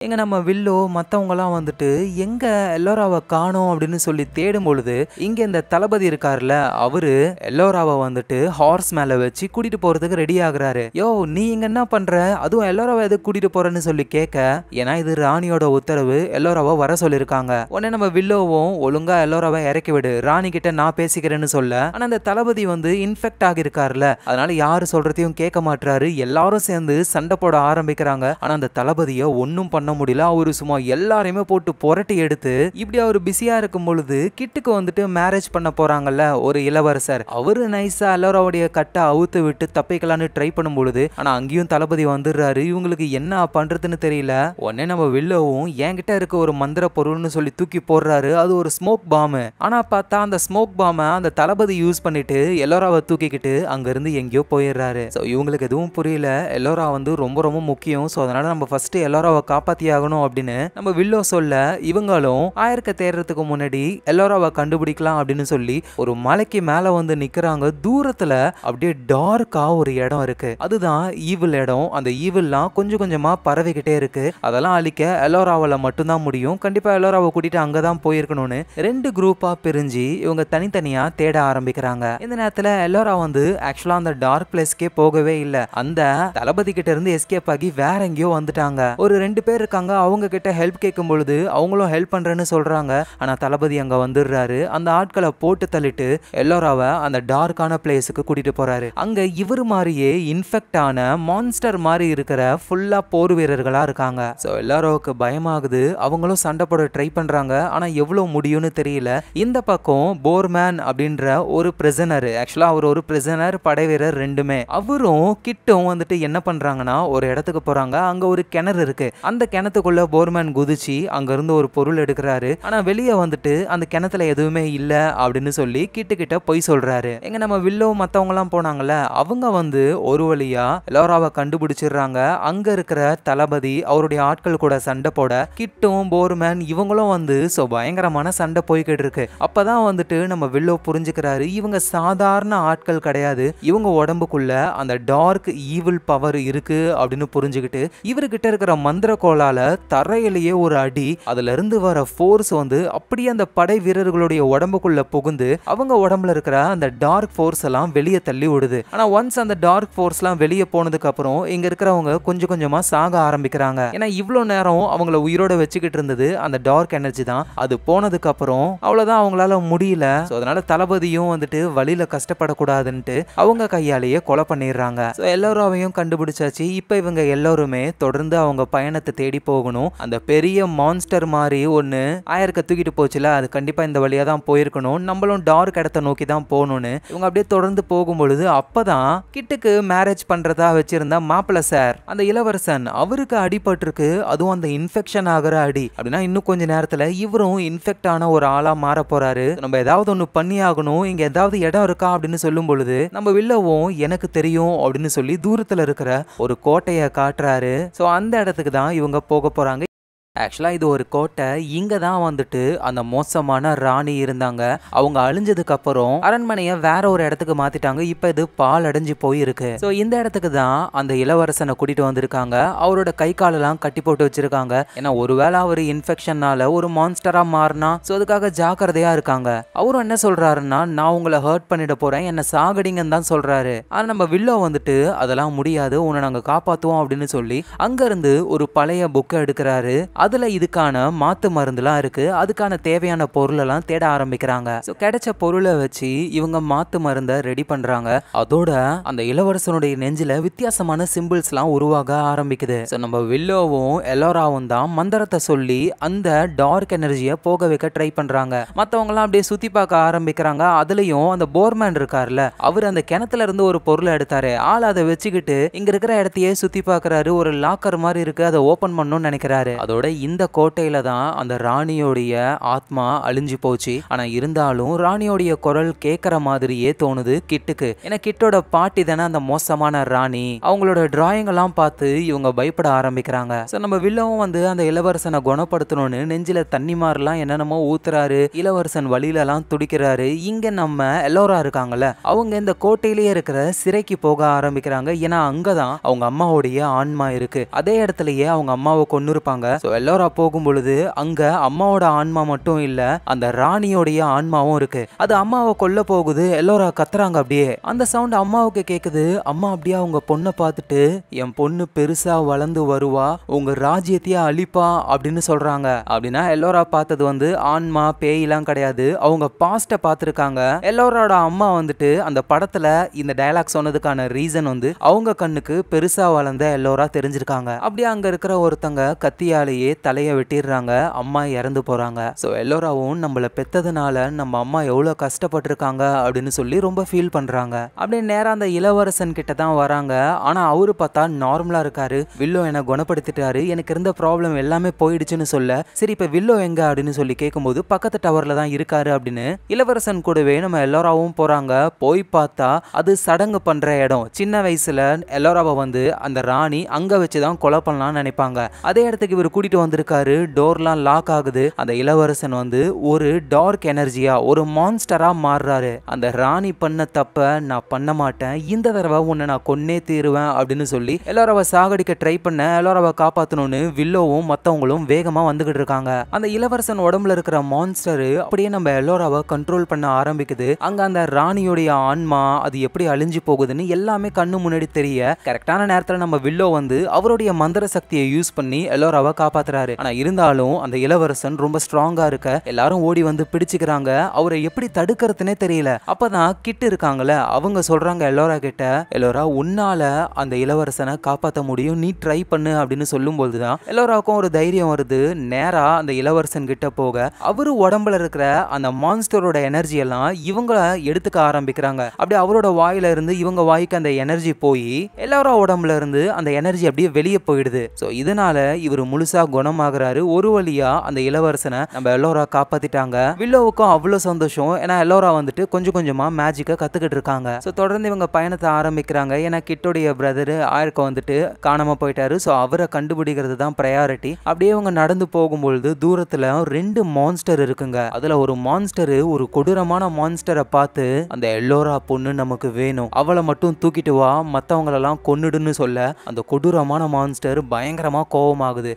எங்க நம்ம வில்லோ மத்தவங்கலாம் வந்துட்டு எங்க எல்லோராவை காணோம் அப்படின்னு சொல்லி தேடும் பொழுது இங்க இந்த தளபதி இருக்காருல அவரு எல்லோராவை வந்துட்டு ஹார்ஸ் மேல வச்சு கூட்டிட்டு போறதுக்கு ரெடி ஆகுறாரு. யோ நீ இங்க என்ன பண்ற, அதுவும் எல்லோராவை எது கூட்டிட்டு போறன்னு சொல்லி கேட்க, ஏன்னா இது ராணியோட உத்தரவு, எல்லோராவை வர சொல்லிருக்காங்க. உடனே நம்ம வில்லோவும் ஒழுங்கா எல்லோராவை இறக்கி விடு, ராணி கிட்ட நான் பேசிக்கிறேன்னு சொல்ல, ஆனா அந்த தளபதி வந்து இன்ஃபெக்ட் ஆகிருக்காருல, அதனால யாரு சொல்றதையும் கேட்க மாட்டாரு. எல்லாரும் சேர்ந்து சண்டை போட ஆரம்பிக்கிறாங்க. ஆனா அந்த தளபதியை ஒன்னும் பண்ண முடியல. அவரு சும்மா எல்லாரையுமே போட்டு புரட்டி எடுத்து இப்படி அவர் பிஸியா இருக்கும் பொழுது கிட்டுக்கு வந்துட்டு மேரேஜ் பண்ண போறாங்கல்ல ஒரு இளவரசர், அவரு நைஸா எல்லோராவுடைய கட்டை அவுத்து விட்டு தப்பிக்கலான்னு ட்ரை பண்ணும் பொழுது ஆனா அங்கேயும் தளபதி வந்துடுறாரு. இவங்களுக்கு என்ன பண்றதுன்னு தெரியல. உடனே நம்ம வில்லோவும் என்கிட்ட இருக்க ஒரு மந்திர பொருள்னு சொல்லி தூக்கி போடுறாரு. அது ஒரு ஸ்மோக் பாம். ஆனா பார்த்தா அந்த ஸ்மோக் பாம அந்த தளபதி யூஸ் பண்ணிட்டு எல்லோராவை தூக்கிக்கிட்டு அங்க இருந்து எங்கேயோ போயிடுறாரு. சோ இவங்களுக்கு எதுவும் புரியல. எல்லோரா வந்து ரொம்ப ரொம்ப முக்கியம். சோ அதனால நம்ம ஃபர்ஸ்ட் எல்லோராவை காப்பாத்தி ஆகணும் அப்படின்னு நம்ம வில்லோ சொல்ல, இவங்களும் ஆயர்க்க தேர்றதுக்கு முன்னாடி எல்லோராவை கண்டுபிடிக்கலாம் அப்படின்னு சொல்லி ஒரு மலைக்கு மேல வந்து நிக்கிறாங்க. தூரத்துல அப்படியே டார்க்கா ஒரு இடம் இருக்கு. அதுதான் ஈவில் இடம். அந்த ஈவில்லாம் கொஞ்சம் கொஞ்சமா பரவிக்கிட்டே இருக்கு. அதெல்லாம் அழிக்க எல்லோராவால மட்டும்தான் முடியும். கண்டிப்பா எல்லோராவை கூட்டிட்டு அங்கதான் போயிருக்கணும்னு ரெண்டு குரூப்பா பிரிஞ்சு இவங்க தனித்தனியா தேட ஆரம்பிக்கிறாங்க. இந்த நேரத்துல எல்லோரா வந்து ஆக்சுவலா அந்த டார்க் பிளேஸ்க்கே போகவே இல்ல. அந்த தளபதி கிட்ட இருந்து எஸ்கேப் ஆகி வேற எங்கேயோ வந்துட்டாங்க. ஒரு 2 பேர் இருக்காங்க. அவங்க கிட்ட ஹெல்ப் கேட்கும் பொழுது அவங்களும் ஹெல்ப் பண்றேன்னு சொல்றாங்க. ஆனா தளபதி அங்க வந்துடுறாரு. அந்த ஆட்களை போட்டு தள்ளிட்டு எல்லோராவை அந்த டார்க்கான பிளேஸுக்கு கூட்டிட்டு போறாரு. அங்க இவர் மாதிரியே இன்ஃபெக்ட் ஆன மான்ஸ்டர் மாதிரி இருக்கிற ஃபுல்லா போர் வீரர்களா இருக்காங்க. சோ எல்லாரோவுக்கு பயமாகுது. அவங்களும் சண்டை போட ட்ரை பண்றாங்க. ஆனா எவ்வளவு முடியும்னு தெரியல. இந்த பக்கம் போர்மேன் அப்படின்ற ஒரு பிரிசனர், ஆக்சுவலா அவர் ஒரு பிரிசனர், படை வீரர் ரெண்டுமே, அவரும் கிட்டும் வந்துட்டு என்ன பண்றாங்கன்னா ஒரு இடத்துக்கு போறாங்க. அங்க ஒரு கிணறு இருக்கு. அந்த கிணத்துக்குள்ள போர்மேன் குதிச்சு அங்க இருந்து ஒரு பொருள் எடுக்கிறாரு. ஆனா வெளியே வந்துட்டு அந்த கிணத்துல எதுவுமே இல்ல அப்படின்னு சொல்லி கிட்ட போய் சொல்றாரு. எங்க நம்ம வில்லோ மத்தவங்க எல்லாம் போனாங்கல்ல, அவங்க வந்து ஒரு வழியா எல்லோராவை கண்டுபிடிச்சிடுறாங்க. அங்க இருக்கிற தளபதி அவருடைய ஆட்கள் கூட சண்டை போட கிட்டும் போர்மேன் இவங்களும் வந்து பயங்கரமான சண்டை போய்கிட்டு இருக்கு. அப்பதான் வந்துட்டு நம்ம வில்லோ புரிஞ்சுக்கிறாரு, இவங்க சாதாரண ஆட்கள் கிடையாது, இவங்க உடம்புக்குள்ள அந்த டார்க் ஈவில் பவர் இருக்கு அப்படின்னு புரிஞ்சுக்கிட்டு இவர்கிட்ட இருக்கிற மந்திர கோலால தரையிலேயே ஒரு அடி, அதுல இருந்து வர ஃபோர்ஸ் வந்து அப்படியே அந்த படை வீரர்களுடைய உடம்புக்குள்ள புகுந்து அவங்க உடம்புல இருக்கிற அந்த டார்க் ஃபோர்ஸ் எல்லாம் வெளியே தள்ளி விடுது. ஆனா ஒன்ஸ் அந்த டார்க் ஃபோர்ஸ் எல்லாம் வெளியே போனதுக்கு அப்புறம் இங்க இருக்கிறவங்க கொஞ்சம் கொஞ்சமா சாக ஆரம்பிக்கிறாங்க. ஏன்னா இவ்வளவு நேரம் அவங்கள உயிரோட வச்சுக்கிட்டு இருந்தது அந்த டார்க் எனர்ஜி தான். அது போனதுக்கு அப்புறம் அவ்வளவுதான், அவங்களால முடியல. அதனால தளபதியும் வந்துட்டு வழியில கஷ்டப்படக்கூடாதுன்ட்டு அவங்க கையாலேயே கொலை பண்ணிடுறாங்க. எல்லாரையும் கண்டுபிடிச்சாச்சு. இப்ப இவங்க எல்லாருமே தொடர்ந்து அவங்க பயணத்தை தேடி போகணும். அந்த பெரிய மான்ஸ்டர் மாதிரி ஒன்னு ஆயர்க்க தூக்கிட்டு போச்சுல, அது கண்டிப்பா இந்த வழியா தான் போயிருக்கணும். நம்மளும் டார்க் இடத்தை நோக்கி தான் போகணும்னு இவங்க அப்படியே தொடர்ந்து போகும்பொழுது அப்பதான் கிட்டுக்கு மேரேஜ் பண்றதா வச்சிருந்த மாப்பிள்ள சார், அந்த இளவரசன், அவருக்கு அடிபட்டிருக்கு. அதுவும் அந்த இன்ஃபெக்ஷன் ஆகிற அடி. அப்படின்னா இன்னும் கொஞ்ச நேரத்துல இவரும் இன்ஃபெக்ட் ஆன ஒரு ஆளா மாற போறாரு. நம்ம ஏதாவது ஒண்ணு பண்ணி ஆகணும், இங்க ஏதாவது இடம் இருக்கா அப்படின்னு சொல்லும் பொழுது நம்ம வில்லவும் எனக்கு தெரியும் அப்படின்னு சொல்லி தூரத்துல இருக்கிற ஒரு கோட்டையை காட்டுறாரு. சோ அந்த இடத்துக்கு தான் இவங்க போக போறாங்க. ஆக்சுவலா இது ஒரு கோட்டை. இங்க தான் வந்துட்டு அந்த மோசமான ராணி இருந்தாங்க. அவங்க அழிஞ்சதுக்கு அப்புறம் அரண்மனையை வேற ஒரு இடத்துக்கு மாத்திட்டாங்க. இப்ப இது பால் அடைஞ்சு போயிருக்கு. சோ இந்த இடத்துக்கு தான் அந்த இளவரசனை கூட்டிட்டு வந்திருக்காங்க. அவரோட கை காலெல்லாம் கட்டி போட்டு வச்சிருக்காங்க. ஏன்னா ஒருவேளை அவர் இன்ஃபெக்ஷனால ஒரு மான்ஸ்டரா மாறினா சோ அதுக்காக ஜாக்கிரதையா இருக்காங்க. அவரும் என்ன சொல்றாருன்னா, நான் உங்களை ஹர்ட் பண்ணிட போறேன், என்ன சாகடிங்கன்னு தான் சொல்றாரு. ஆனா நம்ம வில்லோ வந்துட்டு அதெல்லாம் முடியாது, உன்னை நாங்க காப்பாத்துவோம் அப்படின்னு சொல்லி அங்க இருந்து ஒரு பழைய புக்கை எடுக்கிறாரு. அதுல இதுக்கான மாத்து மருந்துலாம் இருக்கு. அதுக்கான தேவையான பொருள் எல்லாம் தேட ஆரம்பிக்கிறாங்க. சோ கிடைச்ச பொருளை வச்சு இவங்க மாத்து மருந்தை ரெடி பண்றாங்க. அதோட அந்த இளவரசனுடைய நெஞ்சில வித்தியாசமான சிம்பிள்ஸ் எல்லாம் உருவாக ஆரம்பிக்குது. சோ நம்ம வில்லோவும் எல்லோராவும் தான் மந்திரத்தை சொல்லி அந்த டார்க் எனர்ஜியை போக வைக்க ட்ரை பண்றாங்க. மத்தவங்க எல்லாம் அப்படியே சுத்தி பார்க்க ஆரம்பிக்கிறாங்க. அதுலயும் அந்த போர்மேன் இருக்காருல்ல, அவர் அந்த கிணத்துல இருந்து ஒரு பொருளை எடுத்தாரு. ஆள் அதை வச்சுக்கிட்டு இங்க இருக்கிற இடத்தையே சுத்தி பார்க்கறாரு. ஒரு லாக்கர் மாதிரி இருக்கு, அதை ஓபன் பண்ணணும்னு நினைக்கிறாரு. அதோட இந்த கோட்டையில தான் அந்த ராணியோடைய ஆத்மா அழிஞ்சு போச்சு. ஆனா இருந்தாலும் ராணியோடைய குரல் கேட்கற மாதிரியே தோணுது கிட்டுக்கு. ஏன்னா கிட்டோட பாட்டி தானே அந்த மோசமான ராணி. அவங்களோட டிராயிங் எல்லாம் பார்த்து இவங்க பயப்பட ஆரம்பிக்கிறாங்க. சோ நம்ம வில்லவும் வந்து அந்த இளவரசனை குணப்படுத்தணும்னு நெஞ்சில தண்ணி மாதிரிலாம் என்னென்னமோ ஊத்துறாரு. இளவரசன் வழியில எல்லாம் துடிக்கிறாரு. இங்க நம்ம எல்லோரா இருக்காங்கல்ல, அவங்க இந்த கோட்டையிலேயே இருக்கிற சிறைக்கு போக ஆரம்பிக்கிறாங்க. ஏன்னா அங்கதான் அவங்க அம்மாவுடைய ஆன்மா இருக்கு. அதே இடத்துலயே அவங்க அம்மாவை கொன்னு இருப்பாங்க. சோ எல்லோரா போகும் பொழுது அங்க அம்மாவோட ஆன்மா மட்டும் இல்ல, அந்த ராணியோடைய ஆன்மாவும் இருக்கு. அது அம்மாவை கொல்ல போகுது. எல்லோரா கத்துறாங்க. அப்படியே அந்த சவுண்ட் அம்மாவுக்கு கேக்குது. அம்மா அப்படியே அவங்க பொண்ணை பார்த்துட்டு, என் பொண்ணு பெருசா வளர்ந்து வருவா, உங்க ராஜ்யத்தையே அழிப்பா அப்படின்னு சொல்றாங்க. அப்படின்னா எல்லோரா பார்த்தது வந்து ஆன்மா பேயெல்லாம் கிடையாது, அவங்க பாஸ்ட பார்த்திருக்காங்க. எல்லோரோட அம்மா வந்துட்டு அந்த படத்துல இந்த டயலாக் சொன்னதுக்கான ரீசன் வந்து அவங்க கண்ணுக்கு பெருசா வளர்ந்த எல்லோரா தெரிஞ்சிருக்காங்க. அப்படியே அங்க இருக்கிற ஒருத்தங்க கத்தியாலேயே தலைய வெட்டிடுறாங்க. அம்மா இறந்து போறாங்க. சோ எல்லோராவும் நம்மள பெத்ததுனால நம்ம அம்மா எவ்வளவு கஷ்டப்பட்டிருக்காங்க அப்படின்னு சொல்லி ரொம்ப ஃபீல் பண்றாங்க. அப்படியே நேரா அந்த இளவரசன் கிட்ட தான் வராங்க. ஆனா அவரு பார்த்தா நார்மலா இருக்காரு. வில்லோ என்ன குணப்படுத்திட்டாரு, எனக்கு இருந்த ப்ராப்ளம் எல்லாமே போயிடுச்சுன்னு சொல்ல, சரி இப்ப வில்லோ எங்க அப்படின்னு சொல்லி கேட்கும்போது பக்கத்து டவர்ல தான் இருக்காரு அப்படின்னு இளவரசன் கூடவே நம்ம எல்லோராவும் போறாங்க. போய் பார்த்தா அது சடங்கு பண்ற இடம். சின்ன வயசுல எல்லோராவை வந்து அந்த ராணி அங்க வச்சுதான் கொலை பண்ணலாம்னு நினைப்பாங்க. அதே இடத்துக்கு இவர் கூட்டிட்டு வந்திருக்காரு. டோர்லாம் லாக் ஆகுது. அந்த இளவரசன் வந்து ஒரு டார்க் எனர்ஜியா, ஒரு மான்ஸ்டரா மாறுறாரு. அந்த ராணி பண்ண தப்ப நான் பண்ண மாட்டேன், இந்த தடவை உன்னை நான் கொன்னே தீருவேன் அப்படின்னு சொல்லி எல்லோராவை சாகடிக்க ட்ரை பண்ண, எல்லோராவை காப்பாத்தணும்னு வில்லோவும் மத்தவங்களும் வேகமா வந்துகிட்டு இருக்காங்க. அந்த இளவரசன் உடம்புல இருக்கிற மான்ஸ்டர் அப்படியே நம்ம எல்லோராவை கண்ட்ரோல் பண்ண ஆரம்பிக்குது. அங்க அந்த ராணியோடைய ஆன்மா அது எப்படி அழிஞ்சு போகுதுன்னு எல்லாமே கண்ணு முன்னாடி தெரிய, கரெக்டான நேரத்துல நம்ம வில்லோ வந்து அவருடைய மந்திர சக்தியை யூஸ் பண்ணி எல்லோராவை காப்பாத்துறாரு. ஆனா இருந்தாலும் அந்த இளவரசன் ரொம்ப ஸ்ட்ராங்கா இருக்க எல்லாரும் ஓடி வந்து பிடிச்சுக்கிறாங்க. அவரை எப்படி தடுக்கிறதுனே தெரியல. அப்பதான் கிட்ட இருக்காங்கல்ல, அவங்க சொல்றாங்க எல்லோரா கிட்ட, எல்லோரா உன்னால அந்த இளவரசனை காப்பாற்ற முடியும், நீ ட்ரை பண்ணு அப்படின்னு சொல்லும் போதுதான் எல்லோராவுக்கும் ஒரு தைரியம் வருது. நேரா அந்த இளவரசன் கிட்ட போக அவரு உடம்புல இருக்கிற அந்த மான்ஸ்டரோட எனர்ஜி எல்லாம் இவங்க எடுத்துக்க ஆரம்பிக்கிறாங்க. அப்படியே அவரோட வாயில இருந்து இவங்க வாய்க்கு அந்த எனர்ஜி போய் எல்லாரோட உடம்புல இருந்து அந்த எனர்ஜி அப்படியே வெளியே போயிடுது. சோ இதனால இவர் முழுசா குணமாகறாரு. ஒரு வழியா அந்த இளவரசனை நம்ம எல்லோரா காப்பாத்திட்டாங்க. வில்லோவுக்கும் அவ்வளவு சந்தோஷம். ஏன்னா எல்லோரா வந்துட்டு கொஞ்சம் கொஞ்சமா மேஜிக்க கத்துக்கிட்டு இருக்காங்க. சோ தொடர்ந்து இவங்க பயணத்தை ஆரம்பிக்கிறாங்க. ஏன்னா கிட்டோடைய பிரதர் ஆயர்க்க வந்துட்டு காணாம போயிட்டாரு. சோ அவரை கண்டுபிடிக்கிறது தான் பிரையாரிட்டி. அப்படியே இவங்க நடந்து போகும்பொழுது தூரத்துல 2 மான்ஸ்டர் இருக்குங்க. அதுல ஒரு மான்ஸ்டர் ஒரு கொடூரமான மான்ஸ்டரை பார்த்து, அந்த எல்லோரா பொண்ணு நமக்கு வேணும், அவளை மட்டும் தூக்கிட்டு வா, மத்தவங்களெல்லாம் கொன்னுடுன்னு சொல்ல அந்த கொடூரமான மான்ஸ்டர் பயங்கரமா கோபமாகுது.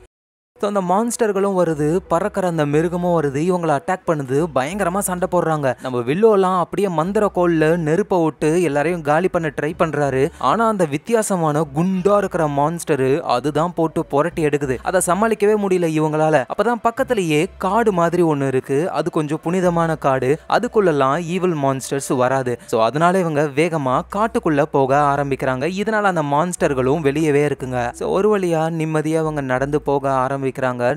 அந்த மான்ஸ்டர்களும் வருது, பறக்கிற அந்த மிருகமும் வருது, இவங்களை அட்டாக் பண்ணுது, பயங்கரமா சண்டை போடுறாங்க. நம்ம வில்லோலாம் அப்படியே மந்திர கோல்ல நெருப்ப விட்டு எல்லாரையும் காலி பண்ண ட்ரை பண்றாரு. ஆனா அந்த வித்தியாசமான குண்டா இருக்கிற மான்ஸ்டர் அதுதான் போட்டு புரட்டி எடுக்குது. அதை சமாளிக்கவே முடியல இவங்களால. அப்பதான் பக்கத்திலேயே காடு மாதிரி ஒண்ணு இருக்கு. அது கொஞ்சம் புனிதமான காடு. அதுக்குள்ளலாம் ஈவில் மான்ஸ்டர்ஸ் வராது. சோ அதனால இவங்க வேகமா காட்டுக்குள்ள போக ஆரம்பிக்கிறாங்க. இதனால அந்த மான்ஸ்டர்களும் வெளியவே இருக்குங்க. சோ ஒரு வழியா நிம்மதியா அவங்க நடந்து போக ஆரம்பிக்கிறாங்க.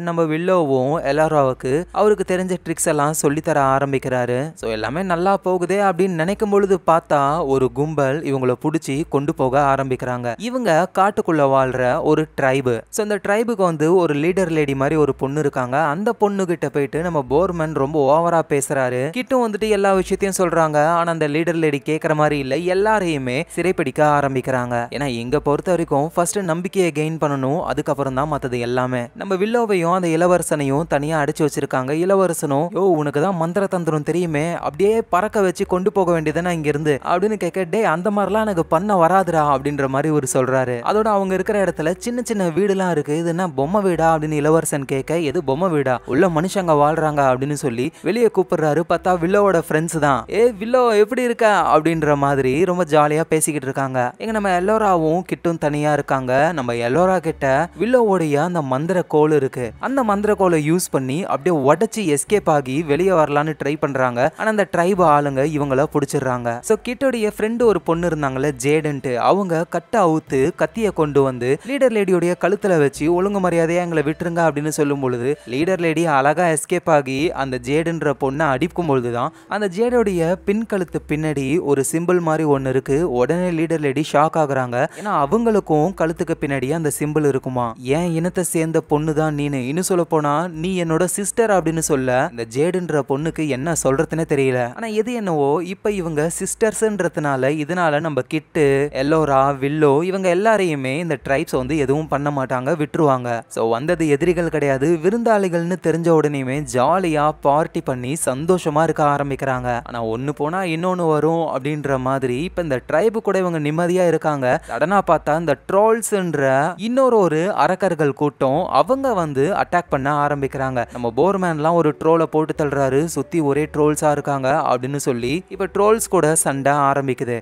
நம்ம வில்லோவும் எல்லோராவுக்கு அவருக்கு தெரிஞ்ச ட்ரிக்ஸ் எல்லாம் சொல்லி தர ஆரம்பிக்கிறாரு. சோ எல்லாமே நல்லா போகுதே அப்படின்னு நினைக்கும் பொழுது பார்த்தா ஒரு கும்பல் இவங்களை புடிச்சு கொண்டு போக ஆரம்பிக்கிறாங்க. இவங்க காட்டுக்குள்ள வாழ்ற ஒரு ட்ரைபு. சோ இந்த ட்ரைபுக்கு வந்து ஒரு லீடர் லேடி மாதிரி ஒரு பொண்ணு இருக்காங்க. அந்த பொண்ணு கிட்ட போயிட்டு நம்ம போர்மன் ரொம்ப ஓவரா பேசுறாரு. கிட்டும் வந்துட்டு எல்லா விஷயத்தையும் சொல்றாங்க. ஆனா அந்த லீடர் லேடி கேட்கற மாதிரி இல்ல, எல்லாரையுமே சிறைப்பிடிக்க ஆரம்பிக்கிறாங்க. ஏன்னா எங்க பொறுத்த வரைக்கும் ஃபர்ஸ்ட் நம்பிக்கையை கெயின் பண்ணணும், அதுக்கப்புறம் தான் மத்தது எல்லாமே. நம்ம வில்லோவையும் அந்த இளவரசனையும் தனியா அடிச்சு வச்சிருக்காங்க. இளவரசனும், யோ உனக்கு தான் மந்திர தந்திரம் தெரியுமே, அப்படியே பறக்க வச்சு கொண்டு போக வேண்டியதுன்னா இங்க இருந்து அப்படின்னு கேட்க, டே அந்த மாதிரிலாம் எனக்கு பண்ண வராதுடா அப்படின்ற மாதிரி ஒரு சொல்றாரு. அதோட அவங்க இருக்கிற இடத்துல சின்ன சின்ன வீடுலாம் இருக்கு. இது என்ன பொம்மை வீடா அப்படின்னு இளவரசன் கேட்க, எது பொம்மை வீடா, உள்ள மனுஷங்க வாழ்றாங்க அப்படின்னு சொல்லி வெளியே கூப்பிடுறாரு. பார்த்தா வில்லோவோட ஃப்ரெண்ட்ஸ் தான். வில்லோ எப்படி இருக்க அப்படின்ற மாதிரி ரொம்ப ஜாலியா பேசிக்கிட்டு இருக்காங்க. எங்க நம்ம எல்லோராவும் கிட்டும் தனியா இருக்காங்க. நம்ம எல்லோரா கிட்ட வில்லோவோடைய அந்த மந்திர கோல் இருக்கு. அந்த மந்திர கோலை யூஸ் பண்ணி அப்படியே உடைச்சு எஸ்கேப் ஆகி வெளியே வரலான்னு ட்ரை பண்றாங்க. ஆனா அந்த ட்ரைப் ஆளுங்க இவங்கள பிடிச்சிடுறாங்க. சோ கிட்டோடைய ஃப்ரெண்ட் ஒரு பொண்ணு இருந்தாங்கல்ல ஜேடன்ட்டு, அவங்க கட்ட அவுத்து கத்திய கொண்டு வந்து லீடர் லேடியோடைய கழுத்துல வச்சு ஒழுங்கு மரியாதையா எங்களை விட்டுருங்க அப்படின்னு சொல்லும் பொழுது லீடர் லேடி அழகா எஸ்கேப் ஆகி அந்த ஜேடுன்ற பொண்ணை அடிக்கும் பொழுதுதான் அந்த ஜேடோடைய பின் கழுத்து பின்னாடி ஒரு சிம்பிள் மாதிரி ஒன்னு இருக்கு. உடனே லீடர் லேடி ஷாக் ஆகுறாங்க. ஏன்னா அவங்களுக்கும் கழுத்துக்கு பின்னாடி அந்த சிம்பிள் இருக்குமா. ஏன் இனத்தை சேர்ந்த பொண்ணு தான் நீனு, இன்னும் சொல்ல போனா நீ என்னோட சிஸ்டர் அப்படின்னு சொல்ல இந்த ஜேடுன்ற பொண்ணுக்கு என்ன சொல்றதுன்னே தெரியல. ஆனா எது என்னவோ இப்ப இவங்க சிஸ்டர்ஸ்ன்றதுனால இதனால நம்ம கிட்டு, எல்லோரா, வில்லோ இவங்க எல்லாரையுமே இந்த ட்ரைப்ஸ் வந்து எதுவும் பண்ண மாட்டாங்க, விட்டுருவாங்க. சோ வந்தது எதிரிகள் கிடையாது, விருந்தாளிகள்னு தெரிஞ்ச உடனேயுமே ஜாலியா பார்ட்டி பண்ணி சந்தோஷமா இருக்க ஆரம்பிக்கிறாங்க. ஆனா ஒண்ணு போனா இன்னொன்னு வரும் அப்படின்ற மாதிரி இப்ப இந்த ட்ரைபு கூட இவங்க நிம்மதியா இருக்காங்க. சடனா பார்த்தா இந்த ட்ரோல்ஸ்ன்ற இன்னொரு அரக்கர்கள் கூட்டம் அவங்க வந்து அட்டாக் பண்ண ஆரம்பிக்கிறாங்க. நம்ம போர்மேன்லாம் ஒரு ட்ரோலை போட்டு தள்ளுறாரு, சுத்தி ஒரே ட்ரோல்ஸா இருக்காங்க அப்படின்னு சொல்லி இப்ப ட்ரோல்ஸ் கூட சண்டை ஆரம்பிக்குது.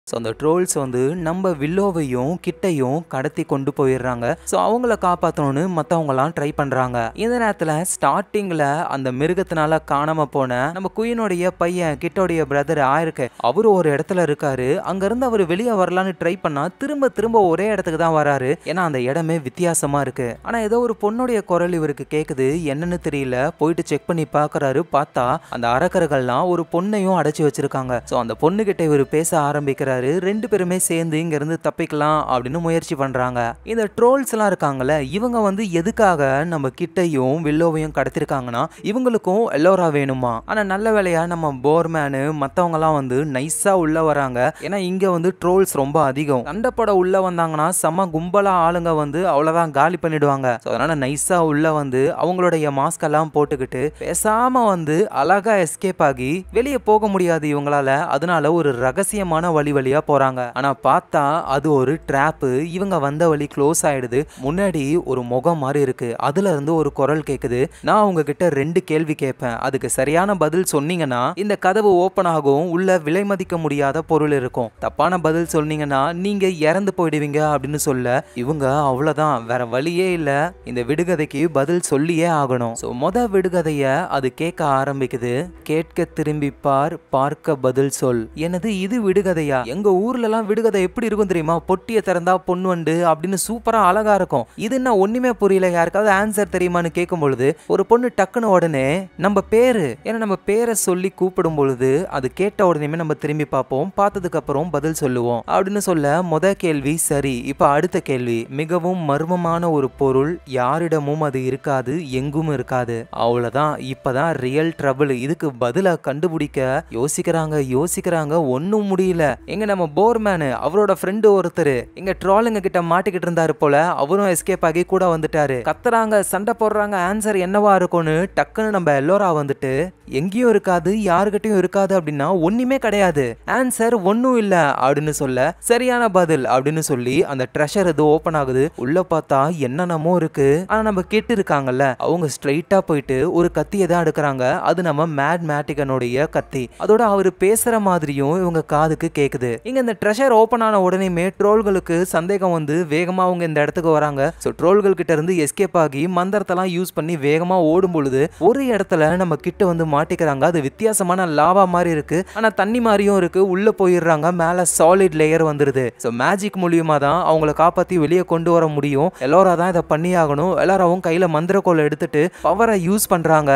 ஸோ அந்த ட்ரோல்ஸ் வந்து நம்ம வில்லோவையும் கிட்டையும் கடத்தி கொண்டு போயிடுறாங்க. ஸோ அவங்கள காப்பாற்றணும்னு மற்றவங்கலாம் ட்ரை பண்ணுறாங்க. இந்த நேரத்தில் ஸ்டார்டிங்கில் அந்த மிருகத்தினால காணாமல் போன நம்ம குயினுடைய பையன் கிட்டோடைய பிரதர் ஆயிருக்கு, அவரு ஒரு இடத்துல இருக்காரு. அங்கேருந்து அவர் வெளியே வரலான்னு ட்ரை பண்ணால் திரும்ப திரும்ப ஒரே இடத்துக்கு தான் வராரு. ஏன்னா அந்த இடமே வித்தியாசமாக இருக்கு. ஆனால் ஏதோ ஒரு பொண்ணுடைய குரல் இவருக்கு கேட்குது, என்னன்னு தெரியல. போயிட்டு செக் பண்ணி பார்க்குறாரு. பார்த்தா அந்த அரக்கர்கள்லாம் ஒரு பொண்ணையும் அடைச்சி வச்சிருக்காங்க. ஸோ அந்த பொண்ணுகிட்ட இவர் பேச ஆரம்பிக்கிறார். ரெண்டு பேருமே சேர்ந்து இங்க இருந்து தப்பிக்கலாம் அப்படின்னு முயற்சி பண்றாங்க. இந்த ட்ரோல்ஸ் எல்லாம் இருக்காங்கல்ல, இவங்க வந்து எதுக்காக நம்ம கிட்டையும் வில்லோவையும் கடத்திருக்காங்கன்னா இவங்களுக்கும் எல்லோரா வேணுமா. ஆனா நல்ல வேலையா நம்ம போர்மேனு மத்தவங்க எல்லாம் வந்து நைஸா உள்ள வராங்க. ஏன்னா இங்க வந்து ட்ரோல்ஸ் ரொம்ப அதிகம். சண்டைப்பட உள்ள வந்தாங்கன்னா செம்ம கும்பலா ஆளுங்க வந்து அவ்வளவுதான் காலி பண்ணிடுவாங்க. அதனால நைஸா உள்ள வந்து அவங்களுடைய மாஸ்க் எல்லாம் போட்டுக்கிட்டு பேசாம வந்து அழகா எஸ்கேப் ஆகி வெளியே போக முடியாது இவங்களால. அதனால ஒரு ரகசியமான வழியா போறாங்க. ஆனா பார்த்தா அது ஒரு ட்ராப். இவங்க வந்த வழி க்ளோஸ் ஆயிடுது. முன்னாடி ஒரு முகம் மாதிரி இருக்கு. அதுல இருந்து ஒரு குரல் கேக்குது. நான் உங்ககிட்ட 2 கேள்வி கேட்பேன், அதுக்கு சரியான பதில் சொன்னீங்கன்னா இந்த கதவு ஓபன் ஆகும், உள்ள விலை மதிக்க முடியாத பொருள் இருக்கும். தப்பான பதில் சொன்னீங்கன்னா நீங்க இறந்து போயிடுவீங்க அப்படின்னு சொல்ல இவங்க அவ்வளவுதான், வேற வழியே இல்ல, இந்த விடுகதைக்கு பதில் சொல்லியே ஆகணும். சோ மொத விடுகதைய அது கேட்க ஆரம்பிக்குது. கேட்க திரும்பி பார், பார்க்க பதில் சொல். எனது இது விடுகதையா? எங்க ஊர்ல எல்லாம் விடுகதை எப்படி இருக்கும் தெரியுமா? பொட்டியை திறந்தா பொண்ணு வண்டு அப்படின்னு சூப்பரா அழகா இருக்கும். இது என்ன ஒண்ணுமே புரியல, யாருக்காவது ஆன்சர் தெரியுமான்னு கேட்கும் பொழுது ஒரு பொண்ணு டக்குன்னு உடனே நம்ம பேரு, ஏன்னா நம்ம பேரை சொல்லி கூப்பிடும் பொழுது அது கேட்ட உடனே நம்ம திரும்பி பார்ப்போம், பார்த்ததுக்கு அப்புறம் பதில் சொல்லுவோம் அப்படின்னு சொல்ல முத கேள்வி சரி. இப்ப அடுத்த கேள்வி, மிகவும் மர்மமான ஒரு பொருள், யாரிடமும் அது இருக்காது, எங்கும் இருக்காது. அவ்வளவுதான், இப்பதான் ரியல் ட்ரபிள். இதுக்கு பதிலா கண்டுபிடிக்க யோசிக்கிறாங்க, ஒன்னும் முடியல. எங்க நம்ம போர்மேனு அவரோட ஃப்ரெண்டு ஒருத்தர் இங்க ட்ராலுங்க கிட்ட மாட்டிக்கிட்டு இருந்தாரு போல, அவரும் எஸ்கேப் ஆகி கூட வந்துட்டாரு. கத்துறாங்க, சண்டை போடுறாங்க, ஆன்சர் என்னவா இருக்கும்னு டக்குன்னு நம்ம எல்லோரா வந்துட்டு எங்கேயும் இருக்காது, யாருக்கிட்டையும் இருக்காது அப்படின்னா ஒண்ணுமே கிடையாது, ஆன்சர் ஒன்னும் இல்ல அப்படின்னு சொல்ல சரியான பதில் அப்படின்னு சொல்லி அந்த ட்ரெஷர் இது ஓபன் ஆகுது. உள்ள பார்த்தா என்னென்னமோ இருக்கு. ஆனா நம்ம கேட்டு இருக்காங்கல்ல, அவங்க ஸ்ட்ரைட்டா போயிட்டு ஒரு கத்தியை தான் எடுக்கிறாங்க. அது நம்ம மேட் மேட்டிகனுடைய கத்தி. அதோட அவரு பேசுற மாதிரியும் இவங்க காதுக்கு கேக்குது. இங்க இந்த ட்ரெஷர் ஓபன் ஆன உடனே ட்ரோல்களுக்கு சந்தேகம் வந்து வேகமா அவங்க இந்த இடத்துக்கு வராங்க. சோ ட்ரோல்கள் கிட்ட இருந்து எஸ்கேப் ஆகி மந்திரத்தெல்லாம் யூஸ் பண்ணி வேகமா ஓடும் பொழுது ஒரு இடத்துல நம்ம கிட்ட வந்து மாட்டிக்கிறாங்க. அது வித்தியாசமான லாவா மாதிரி இருக்கு, ஆனா தண்ணி மாதிரியும் இருக்கு. உள்ள போயிடுறாங்க, மேல சாலிட் லேயர் வந்துருது. சோ மேஜிக் மூலியமா தான் அவங்களை காப்பாத்தி வெளியே கொண்டு வர முடியும். எல்லோரா தான் இதை பண்ணி ஆகணும். எல்லாரும் கையில மந்திரக்கோலை எடுத்துட்டு பவரை யூஸ் பண்றாங்க.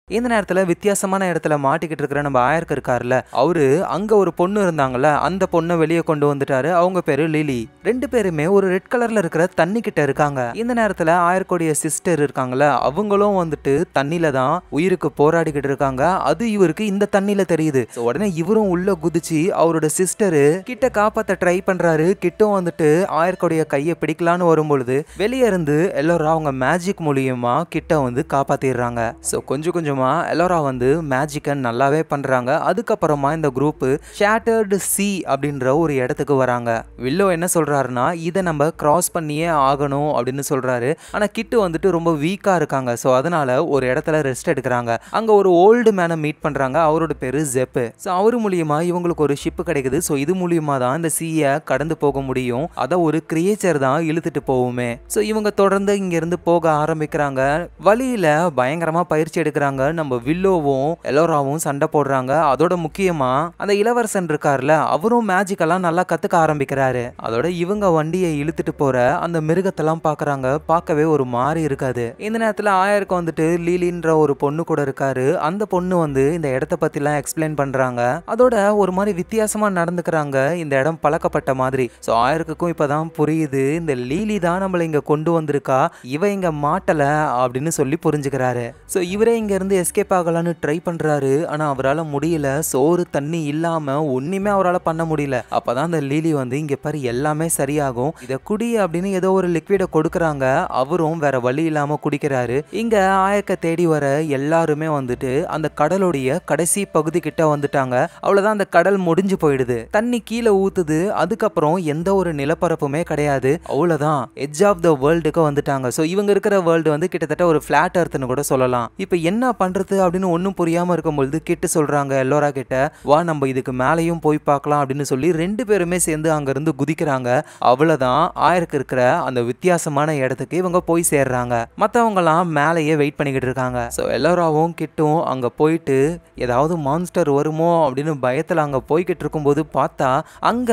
இந்த நேரத்துல வித்தியாசமான இடத்துல மாட்டிக்கிட்டு இருக்கிற நம்ம ஆயருக்கு இருக்காருல்ல, அவரு அங்க ஒரு பொண்ணு இருந்தாங்கல்ல, அந்த பொண்ணை வெளியே கொண்டு வந்துட்டாரு. அவங்க பேரு லிலி. 2 பேருமே ஒரு ரெட் கலர்ல இருக்கிற தண்ணி கிட்ட இருக்காங்க. இந்த நேரத்துல ஆயருக்குடைய சிஸ்டர் இருக்காங்கல்ல, அவங்களும் வந்துட்டு தண்ணில தான் உயிருக்கு போராடிக்கிட்டு இருக்காங்க. அது இவருக்கு இந்த தண்ணில தெரியுது. உடனே இவரும் உள்ள குதிச்சு அவரோட சிஸ்டரு கிட்ட காப்பாத்த ட்ரை பண்றாரு. கிட்டும் வந்துட்டு ஆயருக்குடைய கையை பிடிக்கலான்னு வரும்பொழுது வெளியே இருந்து எல்லாரும் அவங்க மேஜிக் மூலியமா கிட்ட வந்து காப்பாத்திடுறாங்க. சோ கொஞ்சம் எல்லோரா வந்து மேஜிக்கை நல்லாவே பண்றாங்க. அதுக்கப்புறமா இந்த குரூப் ஷேட்டர்டு சி அப்படின்ற ஒரு இடத்துக்கு வராங்க. வில்லோ என்ன சொல்றாருன்னா இதை நம்ம கிராஸ் பண்ணியே ஆகணும் அப்படின்னு சொல்றாரு. ஆனா கிட்டு வந்துட்டு ரொம்ப வீக்கா இருக்காங்க. சோ அதனால ஒரு இடத்துல ரெஸ்ட் எடுக்கிறாங்க. அங்க ஒரு ஓல்டு மேனை மீட் பண்றாங்க. அவரோட பேரு ஜெப். சோ அவரு மூலியமா இவங்களுக்கு ஒரு ஷிப் கிடைக்குது. சோ இது மூலியமா தான் இந்த சீயை கடந்து போக முடியும். அத ஒரு கிரியேச்சர் தான் இழுத்துட்டு போகுமே. சோ இவங்க தொடர்ந்து இங்க இருந்து போக ஆரம்பிக்கிறாங்க. வழியில பயங்கரமா பயிற்சி எடுக்கிறாங்க. நம்ம வில்லோவும் எல்லோராவும் சண்டை போடுறாங்க. அதோட முக்கியமா அந்த இளவரசன் இருக்காருல, அவரும் மேஜிக் எல்லாம் நல்லா கத்துக்க ஆரம்பிக்கிறாரு. அதோட இவங்க வண்டியை இழுத்துட்டு போற அந்த மிருகத்தெல்லாம் பாக்குறாங்க. பார்க்கவே ஒரு மாதிரி இருக்காது. இந்த நேரத்துல ஆயருக்கு வந்துட்டு லீலின்ற ஒரு பொண்ணு கூட இருக்காரு. அந்த பொண்ணு வந்து இந்த இடத்த பத்தி எல்லாம் எக்ஸ்பிளைன் பண்றாங்க. அதோட ஒரு மாதிரி வித்தியாசமா நடந்துக்கிறாங்க. இந்த இடம் பழக்கப்பட்ட மாதிரி. சோ ஆயருக்கும் இப்பதான் புரியுது, இந்த லீலி தான் நம்மள இங்க கொண்டு வந்திருக்கா, இவ இங்க மாட்டல அப்படின்னு சொல்லி புரிஞ்சுக்கிறாரு. சோ இவரே இங்க இருந்து எஸ்கேப் ஆகலான்னு ட்ரை பண்றாரு. ஆனா அவரால் முடியல. சோறு தண்ணி இல்லாம ஒண்ணுமே அவரால் பண்ண முடியல. அப்பதான் அந்த லீலி வந்து இங்க பாரு எல்லாமே சரியாகும், இத குடி அப்படின்னு ஏதோ ஒரு லிக்விட கொடுக்கறாங்க. அவரும் வேற வழி இல்லாம குடிக்கிறாரு. இங்க ஆயக்க தேடி வர எல்லாருமே வந்துட்டு அந்த கடலுடைய கடைசி பகுதி கிட்ட வந்துட்டாங்க. அவ்வளவுதான், அந்த கடல் முடிஞ்சு போயிடுது. தண்ணி கீழே ஊத்துது. அதுக்கப்புறம் எந்த ஒரு நிலப்பரப்புமே கிடையாது. அவ்வளவுதான், எட்ஜ் ஆஃப் த வேர்ல்டுக்கு வந்துட்டாங்க. சோ இவங்க இருக்கிற வேர்ல்டு வந்து கிட்டத்தட்ட ஒரு பிளாட் எர்த்னு கூட சொல்லலாம். இப்ப என்ன பண்றது அப்படின்னு ஒன்னும் புரியாம இருக்கும்போது கிட்ட சொல்றாங்க எல்லோரா கிட்ட, வா நம்ம இதுக்கு மேலையும் போய் பார்க்கலாம் அப்படின்னு சொல்லி 2 பேருமே சேர்ந்து அங்க இருந்து குதிக்கிறாங்க. அவ்வளவுதான், ஆயருக்கு இருக்கிற அந்த வித்தியாசமான இடத்துக்கு இவங்க போய் சேர்றாங்க. மத்தவங்க எல்லாம் மேலேயே வெயிட் பண்ணிக்கிட்டு இருக்காங்க. சோ எல்லோராவும் கிட்டும் அங்க போயிட்டு ஏதாவது மான்ஸ்டர் வருமோ அப்படின்னு பயத்துல அங்க போய்கிட்டு இருக்கும்போது பார்த்தா அங்க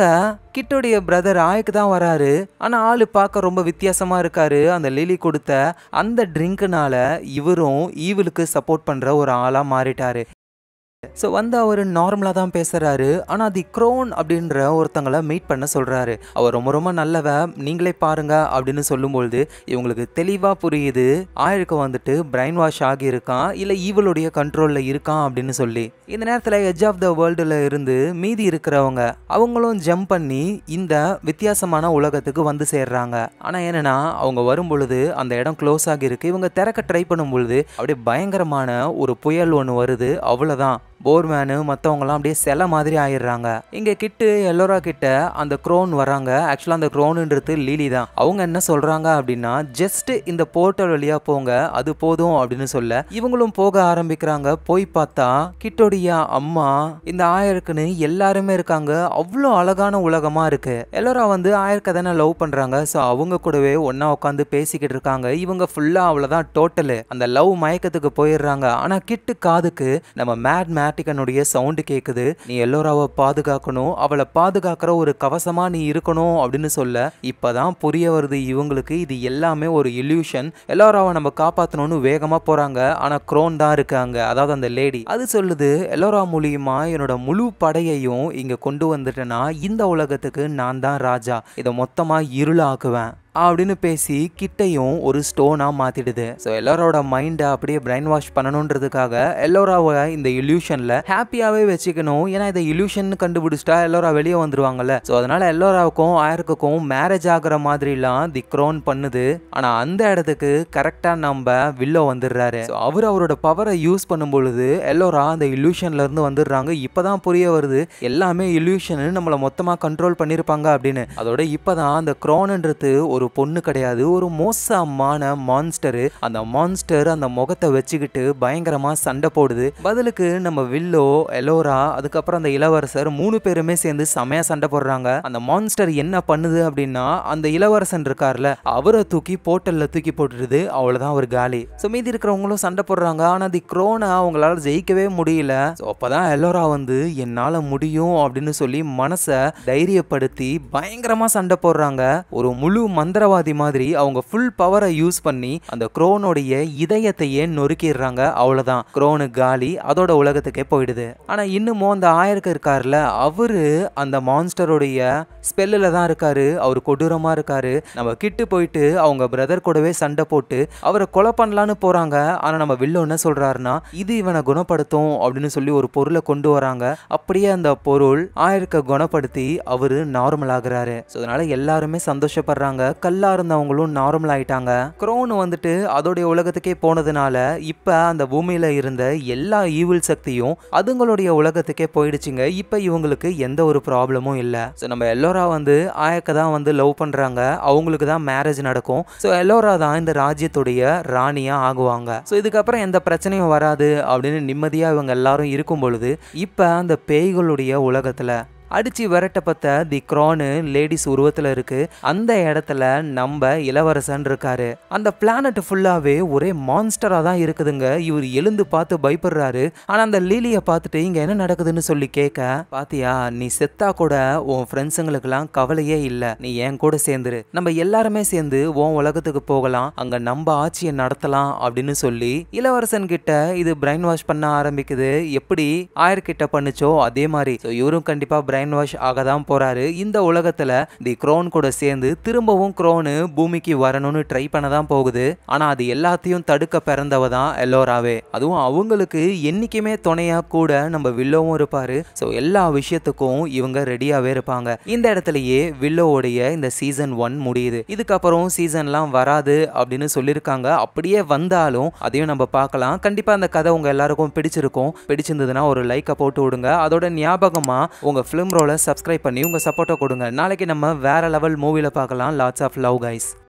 கிட்டோடைய பிரதர் ஆயக்கு தான் வராரு. ஆனா ஆளு பார்க்க ரொம்ப வித்தியாசமா இருக்காரு. அந்த லிலி கொடுத்த அந்த ட்ரிங்க்னால இவரும் ஈவிலுக்கு சப்போர்ட் பண்ற ஒரு ஆளா மாறிட்டாரு. ஸோ வந்து அவர் நார்மலாக தான் பேசுகிறாரு. ஆனால் தி க்ரோன் அப்படின்ற ஒருத்தங்களை மீட் பண்ண சொல்கிறாரு. அவர் ரொம்ப ரொம்ப நல்லவ, நீங்களே பாருங்க அப்படின்னு சொல்லும்பொழுது இவங்களுக்கு தெளிவாக புரியுது ஆயருக்கு வந்துட்டு பிரைன் வாஷ் ஆகியிருக்கான், இல்லை ஈவலுடைய கண்ட்ரோலில் இருக்கான் அப்படின்னு சொல்லி. இந்த நேரத்தில் எட்ஜ் ஆஃப் த வேர்ல்டில் இருந்து மீதி இருக்கிறவங்க அவங்களும் ஜம்ப் பண்ணி இந்த வித்தியாசமான உலகத்துக்கு வந்து சேர்றாங்க. ஆனால் என்னன்னா அவங்க வரும் பொழுது அந்த இடம் க்ளோஸ் ஆகியிருக்கு. இவங்க திறக்க ட்ரை பண்ணும் பொழுது அப்படியே பயங்கரமான ஒரு புயல் ஒன்று வருது. அவ்வளோதான், போர்மேனு மற்றவங்களாம் அப்படியே சில மாதிரி ஆயிடுறாங்க. இங்கே கிட்டு எல்லோரா கிட்ட அந்த க்ரோன் வராங்க. ஆக்சுவலாக அந்த க்ரோனுன்றது லீலி தான். அவங்க என்ன சொல்கிறாங்க அப்படின்னா, ஜஸ்ட் இந்த போர்ட்டல் வழியாக போங்க, அது போதும் அப்படின்னு சொல்ல இவங்களும் போக ஆரம்பிக்கிறாங்க. போய் பார்த்தா கிட்டோடைய அம்மா இந்த ஆயருக்குன்னு எல்லாருமே இருக்காங்க. அவ்வளோ அழகான உலகமாக இருக்கு. எல்லோரா வந்து ஆயருக்கு தானே லவ் பண்ணுறாங்க. ஸோ அவங்க கூடவே ஒன்றா உட்காந்து பேசிக்கிட்டு இருக்காங்க. இவங்க ஃபுல்லாக அவ்வளோதான், டோட்டலு அந்த லவ் மயக்கத்துக்கு போயிடுறாங்க. ஆனால் கிட்டு காதுக்கு நம்ம மேட்டிகனுடைய சவுண்டு கேக்குது. நீ எல்லோராவை பாதுகாக்கணும், அவளை பாதுகாக்கிற ஒரு கவசமா நீ இருக்கணும் அப்படின்னு சொல்ல இப்பதான் புரிய வருது இவங்களுக்கு இது எல்லாமே ஒரு இல்யூஷன். எல்லோராவை நம்ம காப்பாற்றணும்னு வேகமா போறாங்க. ஆனா க்ரோன் தான் இருக்காங்க, அதாவது அந்த லேடி. அது சொல்லுது, எல்லோரா மூலியமா என்னோட முழு படையையும் இங்க கொண்டு வந்துட்டேன்னா இந்த உலகத்துக்கு நான் தான் ராஜா, இதை மொத்தமா இருளாக்குவேன் அப்படின்னு பேசி கிட்டையும் ஒரு ஸ்டோனா மாத்திடுது. ஸோ எல்லாரோட மைண்டை அப்படியே பிரைன் வாஷ் பண்ணணுன்றதுக்காக எல்லோராவை இந்த இல்யூஷன்ல ஹாப்பியாவே வச்சுக்கணும். ஏன்னா இதை இல்யூஷன் கண்டுபிடிச்சிட்டா எல்லோரா வெளியே வந்துருவாங்கல்ல. ஸோ அதனால எல்லோராவுக்கும் ஆயருக்கும் மேரேஜ் ஆகுற மாதிரிலாம் தி க்ரோன் பண்ணுது. ஆனா அந்த இடத்துக்கு கரெக்டா நம்ம வில்லோ வந்துடுறாரு. அவர் அவரோட பவரை யூஸ் பண்ணும் பொழுது எல்லோரா அந்த இல்யூஷன்ல இருந்து வந்துடுறாங்க. இப்பதான் புரிய வருது எல்லாமே இல்யூஷன், நம்மளை மொத்தமா கண்ட்ரோல் பண்ணிருப்பாங்க அப்படின்னு. அதோட இப்பதான் அந்த க்ரோன்ன்றது ஒரு பொண்ணு கிடையாது, ஒரு மோசமான மான்ஸ்டர். அந்த மான்ஸ்டர் அந்த முகத்தை வச்சுக்கிட்டு பயங்கரமா சண்டை போடுது. பதிலுக்கு நம்ம வில்லோ, எல்லோரா, அதுக்கப்புறம் அந்த இளவரசர் 3 பேருமே சேர்ந்து செமையா சண்டை போடுறாங்க. அந்த மான்ஸ்டர் என்ன பண்ணுது அப்படின்னா, அந்த இளவரசன் இருக்கார்ல அவரை தூக்கி போர்ட்டல்ல தூக்கி போட்டுடுது. அவ்வளவுதான், ஒரு காலி. ஸோ மீதி இருக்கிறவங்களும் சண்டை போடுறாங்க. ஆனா தி க்ரோனை அவங்களால ஜெயிக்கவே முடியல. ஸோ அப்பதான் எல்லோரா வந்து என்னால முடியும் அப்படின்னு சொல்லி மனசை தைரியப்படுத்தி பயங்கரமா சண்டை போடுறாங்க. ஒரு முழு மந்திரவாதி மாதிரி அவங்க ஃபுல் பவரை யூஸ் பண்ணி அந்த க்ரோனுடைய இதயத்தையே நொறுக்கிடுறாங்க. அவ்வளவுதான், க்ரோனு காலி, அதோட உலகத்துக்கே போயிடுது. ஆனா இன்னமும் அந்த ஆயருக்கு இருக்காருல, அவரு அந்த மான்ஸ்டருடைய ஸ்பெல்லில் தான் இருக்காரு. அவர் கொடூரமா இருக்காரு. நம்ம கிட்டு போயிட்டு அவங்க பிரதர் கூடவே சண்டை போட்டு அவரை கொலை பண்ணலான்னு போறாங்க. ஆனா நம்ம வில்லோ என்ன சொல்றாருன்னா, இது இவனை குணப்படுத்தும் அப்படின்னு சொல்லி ஒரு பொருளை கொண்டு வராங்க. அப்படியே அந்த பொருள் ஆயருக்கு குணப்படுத்தி அவரு நார்மல் ஆகுறாரு. அதனால எல்லாருமே சந்தோஷப்படுறாங்க. கல்லா இருந்தவங்களும் நார்மல் ஆயிட்டாங்க. க்ரோன் வந்துட்டு அதோடைய உலகத்துக்கே போனதுனால இப்ப அந்த பூமியில இருந்த எல்லா ஈவில் சக்தியும் அதுங்களுடைய உலகத்துக்கே போயிடுச்சுங்க. இப்ப இவங்களுக்கு எந்த ஒரு ப்ராப்ளமும் இல்ல. சோ நம்ம எல்லோரா வந்து ஆயக்க தான் வந்து லவ் பண்றாங்க. அவங்களுக்கு தான் மேரேஜ் நடக்கும். சோ எல்லோரா தான் இந்த ராஜ்யத்துடைய ராணியா ஆகுவாங்க. சோ இதுக்கப்புறம் எந்த பிரச்சனையும் வராது அப்படின்னு நிம்மதியா இவங்க எல்லாரும் இருக்கும் பொழுது இப்ப அந்த பேய்களுடைய உலகத்துல அடிச்சு விரட்டப்பட்ட தி க்ரான் லேடிஸ் உருவத்துல இருக்கு. அந்த இடத்துல நம்ம இளவரசன் இருக்காரு. அந்த பிளானட் ஃபுல்லாவே ஒரே மான்ஸ்டரா தான் இருக்குதுங்க. இவர் எழுந்து பார்த்து பயப்படுறாரு. ஆனா அந்த லிலிய பார்த்துட்டு இங்க என்ன நடக்குதுன்னு சொல்லி கேட்க, பாத்தியா நீ செத்தா கூட உன் ஃப்ரெண்ட்ஸுங்களுக்கெல்லாம் கவலையே இல்ல, நீ என் கூட சேர்ந்துரு, நம்ம எல்லாருமே சேர்ந்து உன் உலகத்துக்கு போகலாம், அங்க நம்ம ஆட்சியை நடத்தலாம் அப்படின்னு சொல்லி இளவரசன் கிட்ட இது பிரைன் வாஷ் பண்ண ஆரம்பிக்குது. எப்படி ஆயர்கிட்ட பண்ணுச்சோ அதே மாதிரி இவரும் கண்டிப்பா பிரைன் வாஷ் ஆக தான் போறாரு. இந்த உலகத்துல தி க்ரோன் கூட சேர்ந்து திரும்பவும் க்ரோனு பூமிக்கு வரணும்னு ட்ரை பண்ண தான் போகுது. ஆனா அது எல்லாத்தையும் தடுக்க பிறந்தவ தான் எல்லோராவே. அதுவும் அவங்களுக்கு என்னைக்குமே துணையா கூட நம்ம வில்லோவும் இருப்பாரு. ஸோ எல்லா விஷயத்துக்கும் இவங்க ரெடியாவே இருப்பாங்க. இந்த இடத்துலயே வில்லோவுடைய இந்த சீசன் 1 முடியுது. இதுக்கப்புறம் சீசன்லாம் வராது அப்படின்னு சொல்லியிருக்காங்க. அப்படியே வந்தாலும் அதையும் நம்ம பார்க்கலாம். கண்டிப்பா அந்த கதை உங்க எல்லாருக்கும் பிடிச்சிருக்கும். பிடிச்சிருந்ததுன்னா ஒரு லைக்கை போட்டு விடுங்க. அதோட ஞாபகமா உங்க ஃபிலிம் ரோலை சப்ஸ்கிரைப் பண்ணி உங்க சப்போர்ட்டை கொடுங்க. நாளைக்கு நம்ம வேற லெவல் மூவில பார்க்கலாம். Lots of love guys.